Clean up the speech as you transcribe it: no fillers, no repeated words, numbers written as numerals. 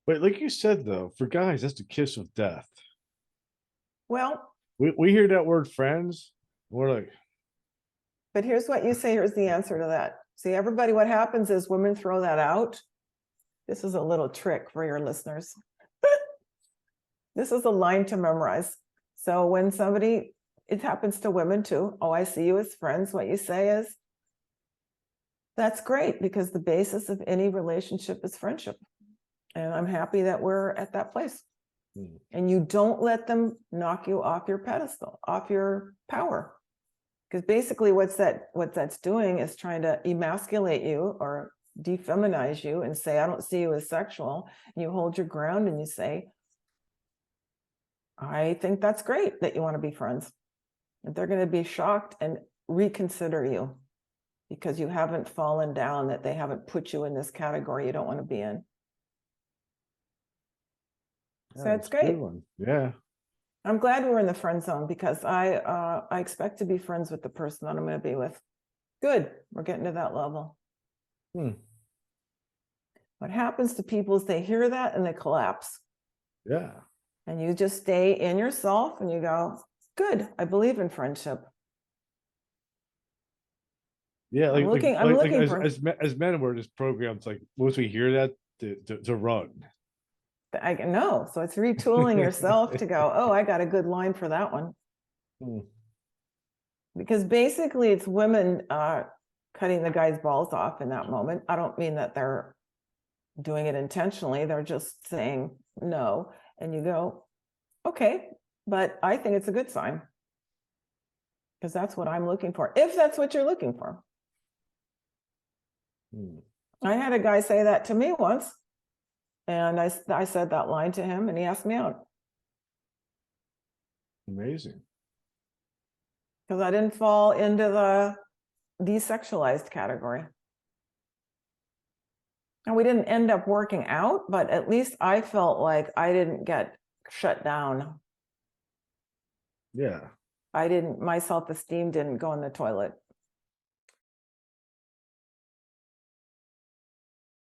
But like you said, though, for guys, that's the kiss of death. Well, We hear that word friends, we're like, but here's what you say, here's the answer to that. See, everybody, what happens is women throw that out. This is a little trick for your listeners. This is a line to memorize. So when somebody, it happens to women too. Oh, I see you as friends. What you say is, that's great, because the basis of any relationship is friendship. And I'm happy that we're at that place. And you don't let them knock you off your pedestal, off your power. Because basically what that's doing is trying to emasculate you or defeminize you and say, I don't see you as sexual. And you hold your ground and you say, I think that's great that you want to be friends. And they're going to be shocked and reconsider you because you haven't fallen down, that they haven't put you in this category you don't want to be in. So yeah, it's great. Yeah. I'm glad we're in the friend zone, because I expect to be friends with the person that I'm going to be with. Good. We're getting to that level. What happens to people is they hear that and they collapse. Yeah. And you just stay in yourself and you go, good, I believe in friendship. Yeah, I'm looking for, as men, we're just programmed, like once we hear that to run. I know. So it's retooling yourself to go, oh, I got a good line for that one. Because basically it's women cutting the guy's balls off in that moment. I don't mean that they're doing it intentionally. They're just saying no. And you go, okay, but I think it's a good sign. Because that's what I'm looking for, if that's what you're looking for. I had a guy say that to me once. And I said that line to him and he asked me out. Amazing. Because I didn't fall into the desexualized category. And we didn't end up working out, but at least I felt like I didn't get shut down. Yeah. My self-esteem didn't go in the toilet.